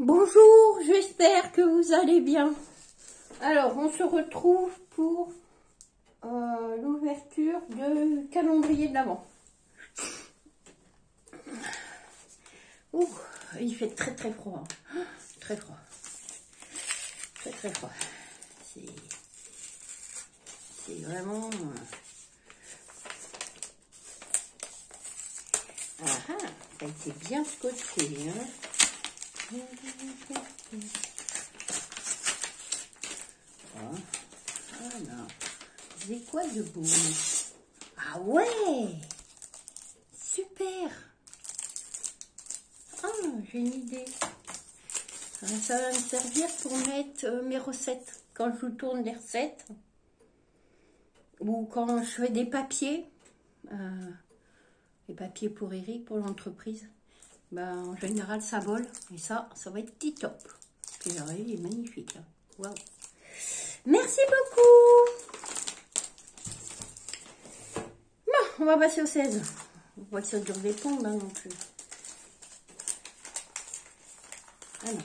Bonjour, j'espère que vous allez bien. Alors, on se retrouve pour l'ouverture du calendrier de l'Avent. Ouh, il fait très très froid. Très froid. Très très froid. C'est vraiment... Ah ah, ça a été bien scotché, hein. Voilà. C'est quoi de beau? Ah ouais, super. Ah, j'ai une idée. Ça va me servir pour mettre mes recettes. Quand je vous tourne des recettes, ou quand je fais des papiers, les papiers pour Eric, pour l'entreprise, ben, en général ça vole. Et ça va être tip-top. Regardez, il est magnifique. Waouh. Merci beaucoup. Bon, on va passer au 16. On voit que ça dure des plombes non plus. Alors,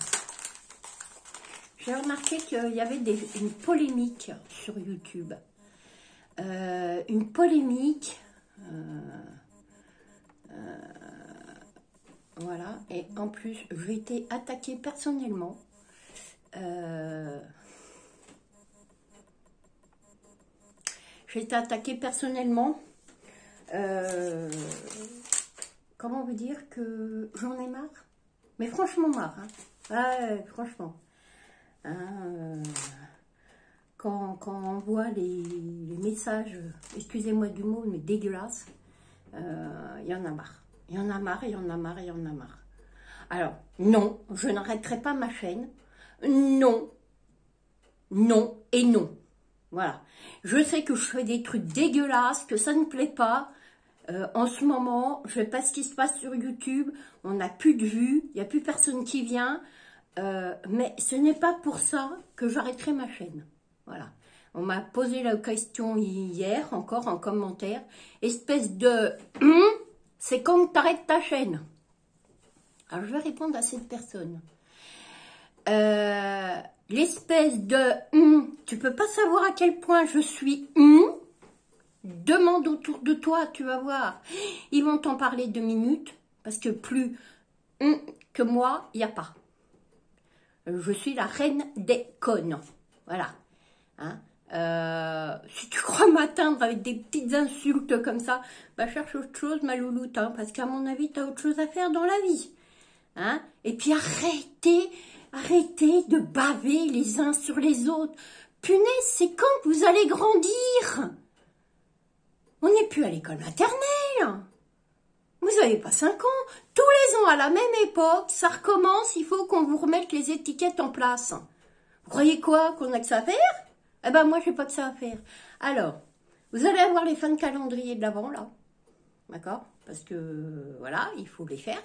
j'ai remarqué qu'il y avait une polémique sur YouTube. Une polémique. Voilà. Et en plus, j'ai été attaquée personnellement. J'ai été attaquée personnellement. Comment vous dire que j'en ai marre? Mais franchement marre. Hein. Ouais, franchement. Hein, quand on voit les messages, excusez-moi du mot, mais dégueulasses, il y en a marre. Il y en a marre, il y en a marre, il y en a marre. Alors, non, je n'arrêterai pas ma chaîne. Non, non et non. Voilà. Je sais que je fais des trucs dégueulasses, que ça ne plaît pas. En ce moment, je ne sais pas ce qui se passe sur YouTube. On n'a plus de vues, il n'y a plus personne qui vient. Mais ce n'est pas pour ça que j'arrêterai ma chaîne. Voilà. On m'a posé la question hier, encore en commentaire. Espèce de... c'est quand tu arrêtes ta chaîne. Alors, je vais répondre à cette personne. L'espèce de... tu peux pas savoir à quel point je suis... demande autour de toi, tu vas voir. Ils vont t'en parler 2 minutes, parce que plus que moi, il n'y a pas. Je suis la reine des connes. Voilà. Hein? Si tu crois m'atteindre avec des petites insultes comme ça, bah cherche autre chose, ma louloute, hein, parce qu'à mon avis, tu as autre chose à faire dans la vie. Hein? Et puis arrêtez de baver les uns sur les autres. Punaise, c'est quand que vous allez grandir? On n'est plus à l'école maternelle. Vous n'avez pas 5 ans. Tous les ans, à la même époque, ça recommence. Il faut qu'on vous remette les étiquettes en place. Vous croyez quoi? Qu'on a que ça à faire? Eh ben, moi, je n'ai pas que ça à faire. Alors, vous allez avoir les fins de calendrier de l'Avent, là. D'accord? Parce que, voilà, il faut les faire.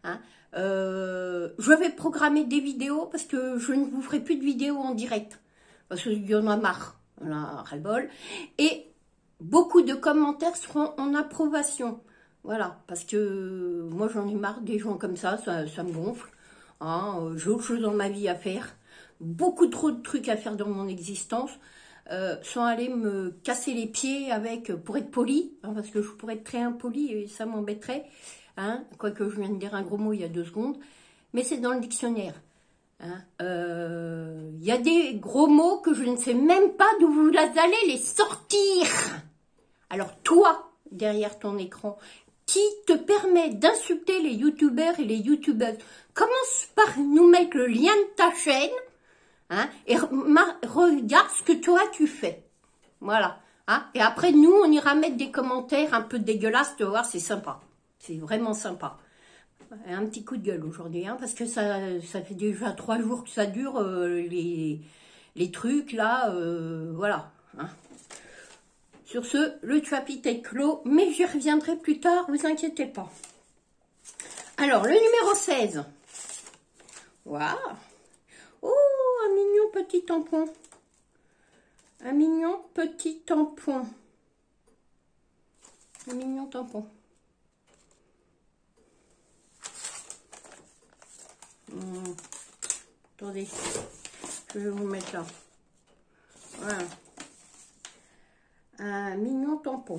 Hein. Je vais programmer des vidéos parce que je ne vous ferai plus de vidéos en direct. Parce qu'il y en a marre. On a ras-le-bol. Et... beaucoup de commentaires seront en approbation. Voilà, parce que moi j'en ai marre des gens comme ça me gonfle. Hein, j'ai autre chose dans ma vie à faire. Beaucoup trop de trucs à faire dans mon existence. Sans aller me casser les pieds avec, pour être poli, hein, parce que je pourrais être très impoli et ça m'embêterait. Hein, quoique je viens de dire un gros mot il y a 2 secondes. Mais c'est dans le dictionnaire. Y a des gros mots que je ne sais même pas d'où vous allez les sortir. Alors toi, derrière ton écran, qui te permet d'insulter les youtubeurs et les youtubeuses, commence par nous mettre le lien de ta chaîne, hein, et regarde ce que toi tu fais. Voilà. Hein, et après, nous, on ira mettre des commentaires un peu dégueulasses, tu vas voir, c'est sympa. C'est vraiment sympa. Un petit coup de gueule aujourd'hui, hein, parce que ça fait déjà 3 jours que ça dure, les trucs là, voilà. Hein. Sur ce, le chapitre est clos, mais j'y reviendrai plus tard, vous inquiétez pas. Alors, le numéro 16. Waouh. Oh, un mignon petit tampon. Un mignon petit tampon. Un mignon tampon. Attendez, je vais vous mettre là. Voilà. Un mignon tampon.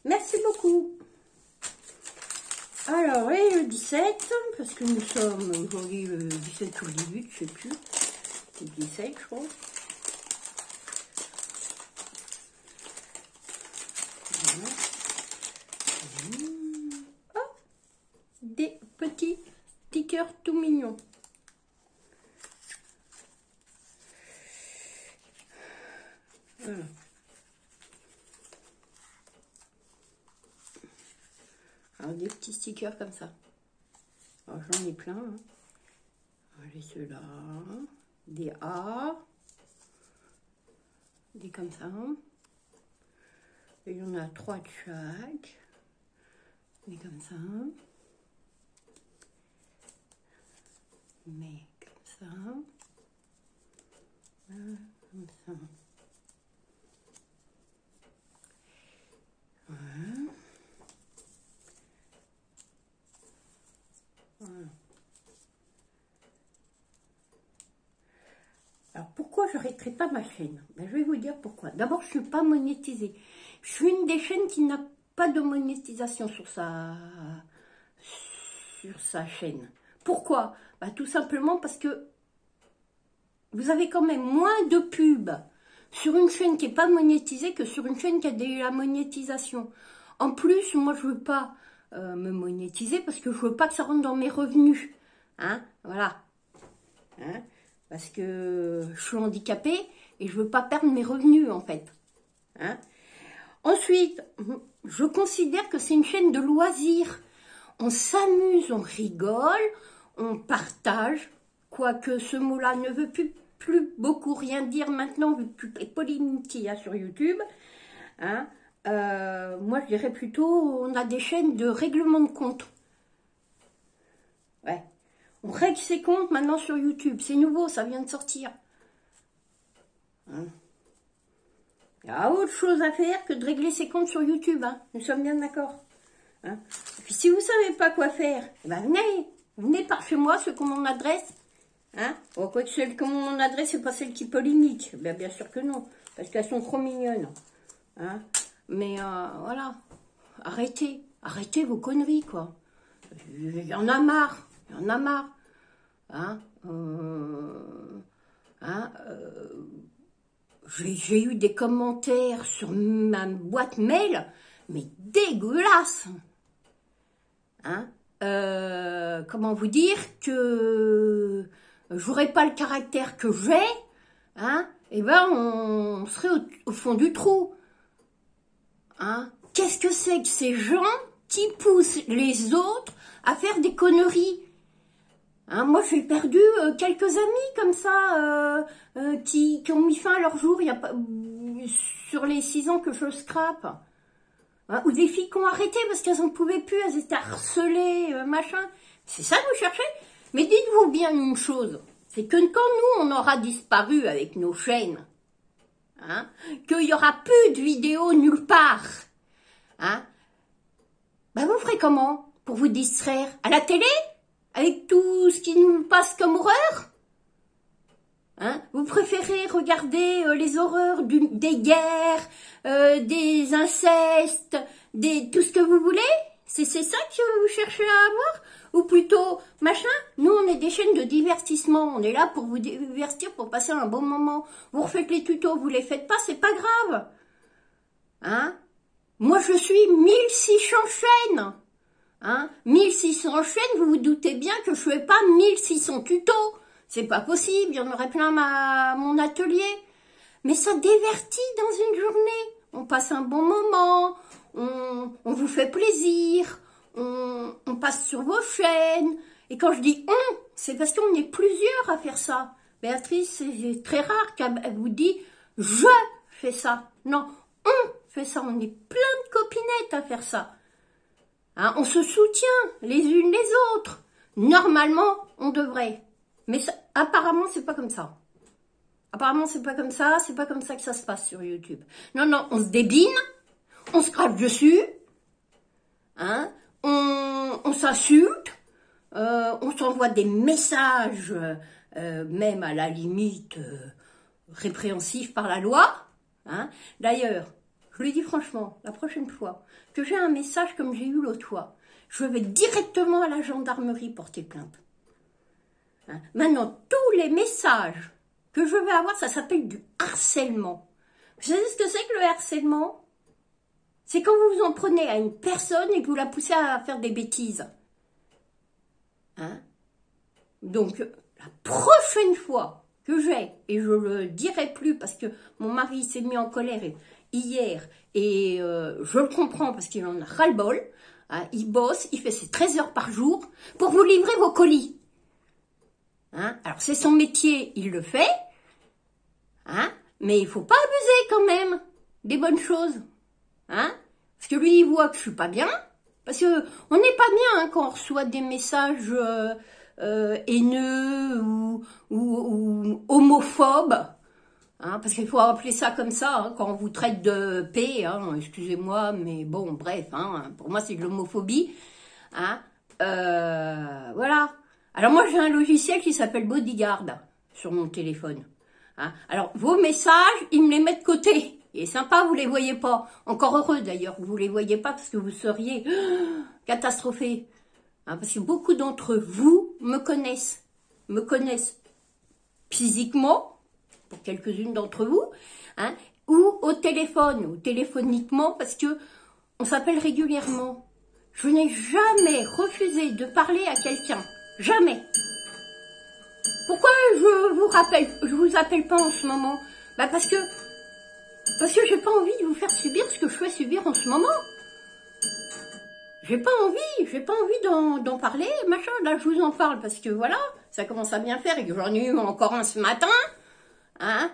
Merci beaucoup. Alors, et le 17, parce que nous sommes aujourd'hui le 17 ou le 18, je sais plus. C'est le 17, je crois. Voilà. Oh, des petits stickers tout mignons. Voilà. Alors, des petits stickers comme ça. Alors, j'en ai plein. Hein. J'ai ceux-là. Des A. Des comme ça. Et il y en a 3 de chaque. Des comme ça. Mais comme ça. Comme ça. Voilà. Voilà. Alors pourquoi je n'arrêterai pas ma chaîne? Ben, je vais vous dire pourquoi. D'abord, je ne suis pas monétisée. Je suis une des chaînes qui n'a pas de monétisation sur sa chaîne. Pourquoi? Ben, tout simplement parce que vous avez quand même moins de pubs sur une chaîne qui n'est pas monétisée que sur une chaîne qui a de la monétisation. En plus, moi, je ne veux pas me monétiser parce que je veux pas que ça rentre dans mes revenus. Hein, voilà. Hein, parce que je suis handicapée et je veux pas perdre mes revenus, en fait. Hein. Ensuite, je considère que c'est une chaîne de loisirs. On s'amuse, on rigole, on partage. Quoique ce mot-là ne veut plus beaucoup rien dire maintenant, vu toutes les polémiques qu'il y a sur YouTube. Hein. Moi, je dirais plutôt, on a des chaînes de règlement de compte. Ouais. On règle ses comptes maintenant sur YouTube. C'est nouveau, ça vient de sortir. Hein. Il y a autre chose à faire que de régler ses comptes sur YouTube. Hein. Nous sommes bien d'accord. Hein. Et puis, si vous ne savez pas quoi faire, eh ben, venez par chez moi, ceux qui ont mon adresse. Hein. Bon, quoique celle qui ont mon adresse, c'est pas celle qui polémique. Bien sûr que non, parce qu'elles sont trop mignonnes. Hein. Mais voilà, arrêtez vos conneries, quoi. Il y en a marre, Hein, j'ai eu des commentaires sur ma boîte mail, mais dégueulasse. Hein, comment vous dire que j'aurais pas le caractère que j'ai, hein, et ben on serait au fond du trou. Hein? Qu'est-ce que c'est que ces gens qui poussent les autres à faire des conneries? Hein, moi, j'ai perdu quelques amis comme ça qui ont mis fin à leur jour il y a pas, sur les 6 ans que je scrape. Hein, ou des filles qui ont arrêté parce qu'elles n'en pouvaient plus, elles étaient harcelées, machin. C'est ça que vous cherchez? Mais dites-vous bien une chose, c'est que quand nous, on aura disparu avec nos chaînes, hein, qu'il n'y aura plus de vidéos nulle part, hein, ben vous ferez comment pour vous distraire? À la télé? Avec tout ce qui nous passe comme horreur? Hein, vous préférez regarder les horreurs des guerres, des incestes, tout ce que vous voulez? C'est ça que vous cherchez à avoir? Ou plutôt, machin, nous on est des chaînes de divertissement, on est là pour vous divertir, pour passer un bon moment. Vous refaites les tutos, vous les faites pas, c'est pas grave. Hein? Moi je suis 1600 chaînes. Hein? 1600 chaînes, vous vous doutez bien que je fais pas 1600 tutos. C'est pas possible, il y en aurait plein à mon atelier. Mais ça divertit dans une journée. On passe un bon moment, on vous fait plaisir, on passe sur vos chaînes. Et quand je dis on, c'est parce qu'on est plusieurs à faire ça. Béatrice, c'est très rare qu'elle vous dise je fais ça. Non, on fait ça. On est plein de copinettes à faire ça. Hein, on se soutient les unes les autres. Normalement, on devrait. Mais ça, apparemment, c'est pas comme ça. Apparemment, c'est pas comme ça. C'est pas comme ça que ça se passe sur YouTube. Non, non, on se débine. On se crache dessus. Hein, on s'insulte. on s'envoie des messages, même à la limite répréhensifs par la loi. Hein. D'ailleurs, je lui dis franchement, la prochaine fois que j'ai un message comme j'ai eu l'autre fois, je vais directement à la gendarmerie porter plainte. Hein. Maintenant, tous les messages que je vais avoir, ça s'appelle du harcèlement. Vous savez ce que c'est que le harcèlement? C'est quand vous vous en prenez à une personne et que vous la poussez à faire des bêtises. Hein? Donc, la prochaine fois que j'ai, et je le dirai plus parce que mon mari s'est mis en colère hier, et je le comprends parce qu'il en a ras-le-bol, hein, il bosse, il fait ses 13 heures par jour pour vous livrer vos colis. Hein? Alors, c'est son métier, il le fait, hein? Mais il ne faut pas abuser quand même des bonnes choses. Hein? Parce que lui, il voit que je suis pas bien. Parce que on n'est pas bien hein, quand on reçoit des messages haineux ou homophobes. Hein, parce qu'il faut appeler ça comme ça, hein, quand on vous traite de P, hein, excusez-moi, mais bon, bref, hein, pour moi c'est de l'homophobie. Hein, voilà. Alors moi j'ai un logiciel qui s'appelle Bodyguard sur mon téléphone. Hein. Alors vos messages, ils me les mettent de côté. Il est sympa, vous les voyez pas. Encore heureux d'ailleurs, vous les voyez pas parce que vous seriez catastrophés. Hein, parce que beaucoup d'entre vous me connaissent physiquement, pour quelques-unes d'entre vous, hein, ou au téléphone, ou téléphoniquement, parce que on s'appelle régulièrement. Je n'ai jamais refusé de parler à quelqu'un. Jamais. Pourquoi je vous appelle pas en ce moment? Bah parce que j'ai pas envie de vous faire subir ce que je fais subir en ce moment. J'ai pas envie d'en parler, machin. Là, je vous en parle parce que voilà, ça commence à bien faire et que j'en ai eu encore un ce matin. Hein,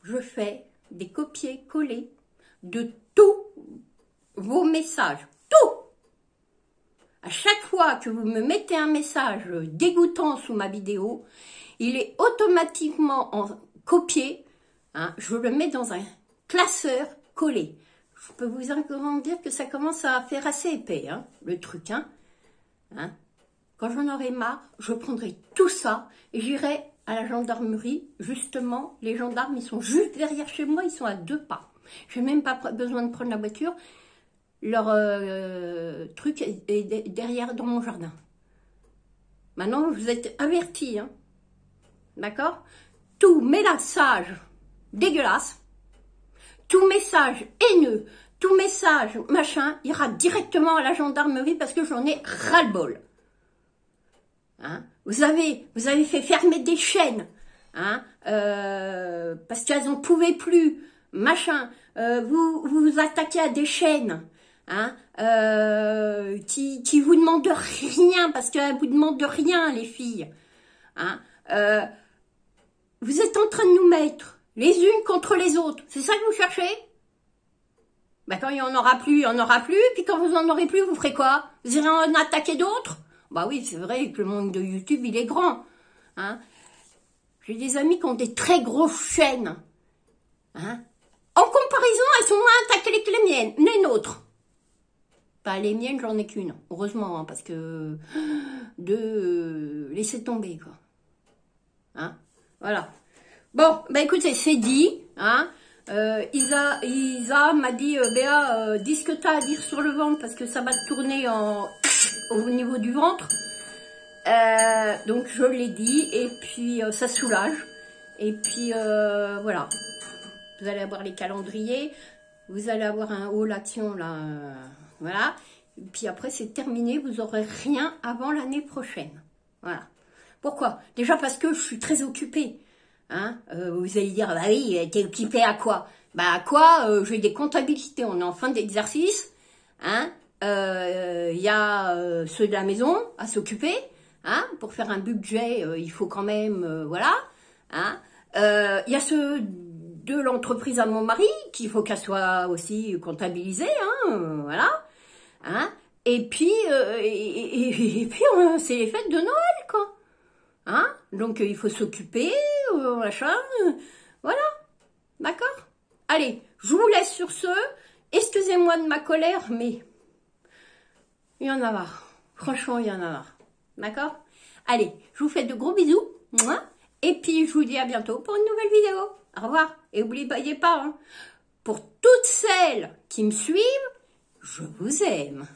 je fais des copier-coller de tous vos messages. Tout! À chaque fois que vous me mettez un message dégoûtant sous ma vidéo, il est automatiquement copié. Hein, je le mets dans un classeur collé. Je peux vous dire que ça commence à faire assez épais, hein, le truc. Hein. Quand j'en aurai marre, je prendrai tout ça et j'irai à la gendarmerie. Justement, les gendarmes, ils sont juste derrière chez moi, ils sont à 2 pas. Je n'ai même pas besoin de prendre la voiture. Leur truc est derrière dans mon jardin. Maintenant, vous êtes avertis. Hein. D'accord? Tout message dégueulasse, tout message haineux, tout message machin, ira directement à la gendarmerie parce que j'en ai ras-le-bol. Hein? Vous avez fait fermer des chaînes, hein, parce qu'elles n'en pouvaient plus, machin. Vous vous attaquez à des chaînes, hein, qui vous demandent rien, parce qu'elles vous demandent rien, les filles. Hein, vous êtes en train de nous mettre les unes contre les autres. C'est ça que vous cherchez? Ben quand il n'y en aura plus, il n'y en aura plus. Puis quand vous en aurez plus, vous ferez quoi? Vous irez en attaquer d'autres? Bah oui, c'est vrai que le monde de YouTube, il est grand. Hein, j'ai des amis qui ont des très grosses chaînes. Hein, en comparaison, elles sont moins attaquées que les miennes, les nôtres. Pas les miennes, j'en ai qu'une. Heureusement, hein, parce que laissez tomber, quoi. Hein, voilà. Bon, ben écoutez, c'est dit. Hein. Isa m'a dit, Béa, dis ce que tu as à dire sur le ventre parce que ça va te tourner au niveau du ventre. Donc je l'ai dit et puis ça soulage. Et puis voilà. Vous allez avoir les calendriers. Vous allez avoir un haut l'action là. Voilà. Et puis après c'est terminé. Vous n'aurez rien avant l'année prochaine. Voilà. Pourquoi? Déjà parce que je suis très occupée. Hein, vous allez dire, bah oui, t'es occupé à quoi? Bah à quoi? J'ai des comptabilités, on est en fin d'exercice. Hein, y a ceux de la maison à s'occuper. Hein, pour faire un budget, il faut quand même, voilà. Hein, y a ceux de l'entreprise à mon mari qu'il faut qu'elle soit aussi comptabilisée. Hein, voilà. Hein, et puis c'est les fêtes de Noël, quoi. Hein, donc il faut s'occuper, machin, voilà, d'accord? Allez, je vous laisse sur ce, excusez-moi de ma colère, mais il y en a marre. Franchement, il y en a marre. D'accord? Allez, je vous fais de gros bisous. Mouah. Et puis, je vous dis à bientôt pour une nouvelle vidéo. Au revoir. Et n'oubliez pas, hein, pour toutes celles qui me suivent, je vous aime.